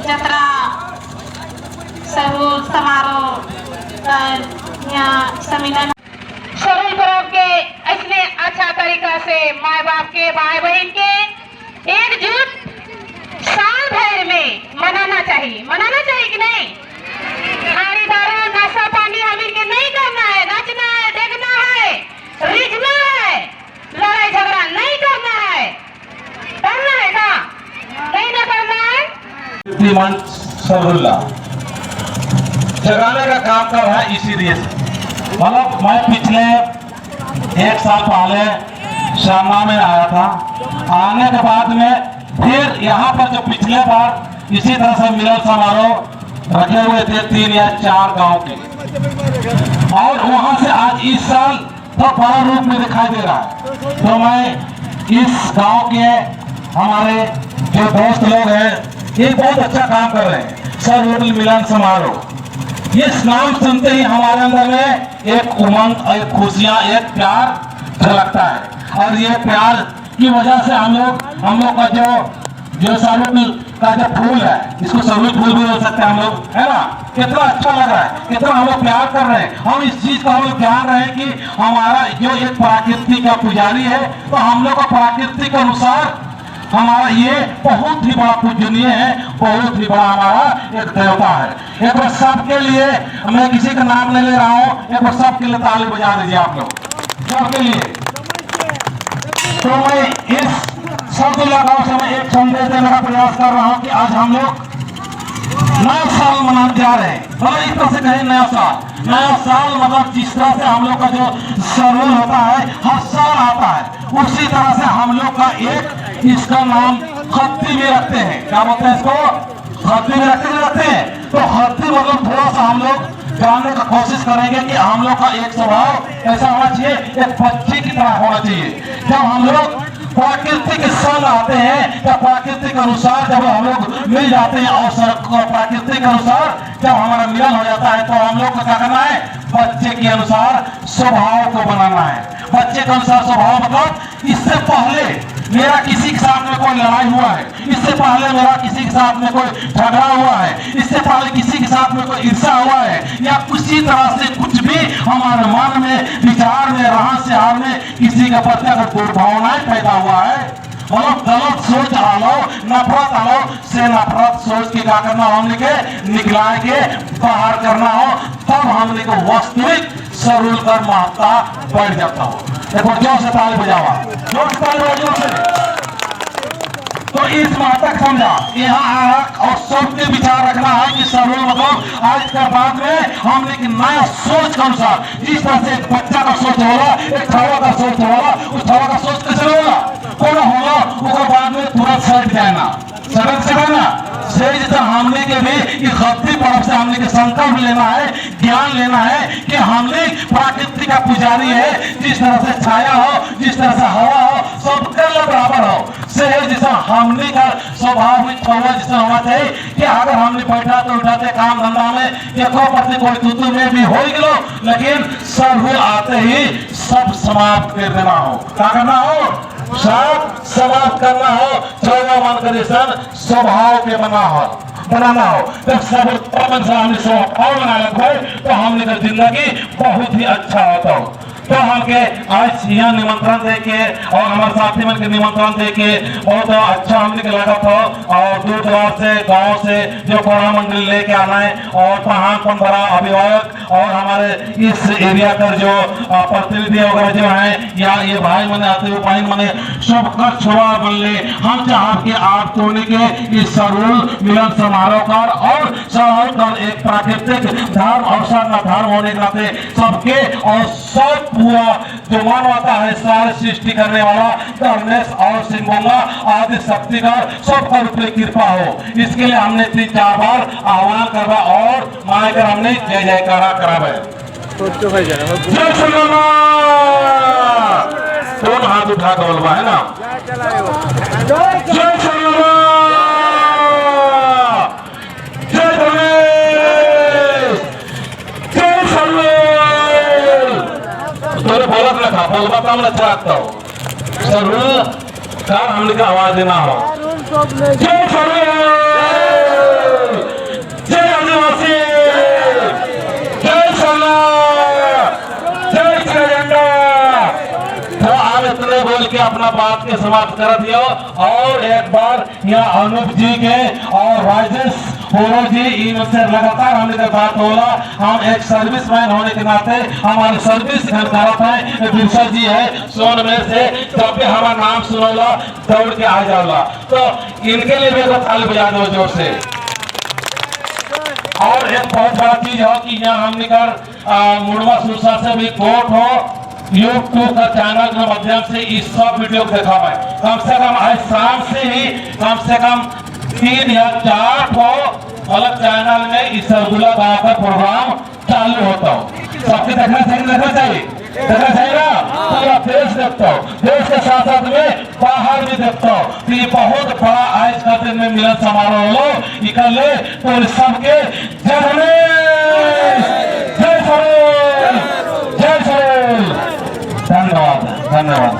जतरा सरूर समारोह यहाँ सम्मेलन सरूर पर्व के इसने अच्छा तरीका से माँ बाप के भाई बहन के एकजुट साल भर में मनाना चाहिए कि नहीं। खाड़ी दारू नशा पानी हमें के नहीं करना है, नचना है, देखना है, रिझना है, लड़ाई झगड़ा नहीं करना है। करना है ना, नहीं ना करना है। जगाने का काम कर रहा है इसीलिए। मतलब मैं पिछले 1 साल पहले शामना में आया था। आने के बाद में फिर यहाँ पर जो पिछले बार इसी तरह से मिलन समारोह रखे हुए थे 3 या 4 गांव के, और वहां से आज इस साल तो बड़ा रूप में दिखाई दे रहा है। तो मैं इस गांव के हमारे जो दोस्त लोग हैं ये बहुत अच्छा काम कर रहे हैं। सर्वोदय मिलन समारोह, इस नाम सुनते ही हमारे अंदर में एक उमंग, एक खुशियां, एक प्यार झलकता है। और ये प्यार की वजह से हम लोग का जो सर्वोदय का जो फूल है, इसको सर्वोदय फूल भी बोल सकते हैं हम लोग, है ना। कितना अच्छा लग रहा है, कितना हम लोग प्यार कर रहे हैं। हम इस चीज का हम लोग ध्यान रहे हैं कि हमारा जो एक प्रकृति का पुजारी है, तो हम लोग का प्रकृति के अनुसार हमारा ये बहुत ही बड़ा पूजनीय है, बहुत ही बड़ा हमारा एक देवता है। एक बार सबके लिए, मैं किसी का नाम नहीं ले रहा हूँ, एक बार सबके लिए ताली बजा दीजिए आप लोग, सबके लिए। तो मैं इस शब्द लगाओ से मैं एक संदेश देने का प्रयास कर रहा हूँ कि आज हम लोग नया साल मनाने जा रहे हैं। मतलब इस तरह से कहें नया साल मतलब जिस तरह से हम लोग का जो सर्वल होता है हर साल आता है, उसी तरह से हम लोग का एक इसका नाम खत्ती भी रखते हैं। क्या बोलते हैं इसको? खत्ती भी रखते हैं। तो खत्ती मतलब थोड़ा सा हम लोग जानने का कोशिश करेंगे कि हम लोग का एक स्वभाव ऐसा होना चाहिए, एक बच्चे की तरह होना चाहिए। जब हम लोग प्रकृति के संग आते हैं या प्रकृति के अनुसार जब हम लोग मिल जाते हैं और प्रकृति के अनुसार जब हमारा मिलन हो जाता है, तो हम लोग को क्या करना है? बच्चे के अनुसार स्वभाव को बनाना है। बच्चे के अनुसार स्वभाव मतलब इससे पहले मेरा किसी के साथ में कोई लड़ाई हुआ है, इससे पहले मेरा किसी के साथ में कोई झगड़ा हुआ है, इससे पहले किसी के साथ में कोई ईर्ष्या हुआ है, या किसी तरह से कुछ भी हमारे मन में, विचार में, रहन सहन में किसी के प्रति अगर दुर्भावनाएं पैदा हुआ है, मतलब गलत सोच आलो, नफरत आलो, से नफरत सोच के क्या करना, हमने के निकला के बाहर करना हो, तब हमने को वास्तविक सरूल कर महत्ता बढ़ जाता हो। एक बार जोर से ताली बजावा, जोर से ताली बजाओ से। तो इस महत्ता समझा, यहाँ और सबके विचार रखना है कि सरूल मतलब आज के बाद में हमने की नया सोच के अनुसार, जिस तरह से एक बच्चा का सोच होगा, एक छवा का सोच होगा, उस छवा का सोच कैसे होगा? कौन होगा उसके बाद में तुरंत सट जाएगा, सड़क से रहना से जैसा हमने के भी इस खत्ती पर्व से हमने के संकल्प लेना है, ज्ञान लेना है कि हमने प्रकृति का पुजारी है। जिस तरह से छाया हो, जिस तरह से हवा हो, सबके लिए बराबर हो। से जैसा हमने का स्वभाव जैसा होना चाहिए कि अगर हमने बैठा तो उठाते काम धंधा में एको प्रति कोई तुतु में भी हो गिलो, लेकिन सब आते ही सब समाप्त कर देना हो। क्या करना हो? सब समाप्त करना हो। चौदह मन का जैसा स्वभाव के बनाना हो। जब सब हमने स्वभाव बना लेते तो हमने का जिंदगी बहुत ही अच्छा होता हो। तो हमके आज यहाँ निमंत्रण देके और हमारे साथी मन के निमंत्रण देके बहुत अच्छा हमने के लगा था। और दूर दराज से गांव से जो कोरोना मंडली लेके आना है और पहाड़ बड़ा अभिभावक और हमारे इस एरिया का जो प्रतिनिधि वगैरह जो है या ये भाई मैंने आते हुए बहन मैंने सबका छुआ बनले हम चाह के आप तोड़ने के इस सरूल मिलन समारोह कर और सरूल कर एक प्राकृतिक धर्म और धर्म होने के नाते सबके और सब पूरा जो मानवता है सारे सृष्टि करने वाला धर्मेश और सिंगोंगा आदि शक्ति का सबका ऊपर कृपा हो, इसके लिए हमने 3-4 बार आह्वान करवा और मायकर हमने जय जयकारा करावे। जय श्रीराम। दोनों हाथ उठा के बोलवा है ना, जय श्रीराम, जय गणेश, जय सर्वे। तोरे बोलत रखा बोलबा काम अच्छा लगता हो। सर्वे कार हमने का आवाज देना हो। जय सर्वे। बात के समाप्त कर दियो। और एक बार यहाँ अनूप जी के और राजेश होरो जी इनसे लगातार हमने बात होला। हम एक सर्विसमैन होने के नाते हमारे सर्विस करता है बिरसा जी है सोन में से, जब भी हमारा नाम सुनोला दौड़ के आ जाओला। तो इनके लिए भी तो ताली बजा दो जोर से। और एक बहुत बड़ा चीज हो कि यहाँ हम निकल मुड़वा सुरसा से भी कोर्ट हो यूट्यूब का चैनल के माध्यम से इस सब वीडियो को देखा है। कम से कम आज शाम से ही कम से कम 3 या 4 को अलग चैनल में इस सरगुला गाँव का प्रोग्राम चालू होता हो। सबके देखना चाहिए देखना चाहिए ना। पूरा देश देखता हो, देश के साथ साथ में बाहर भी देखता हो। तो ये बहुत बड़ा आज का दिन में मिलन समारोह लो इकल्ले तो सबके जय गणेश, जय सरोज, जय सरोज। धन्यवाद धन्यवाद।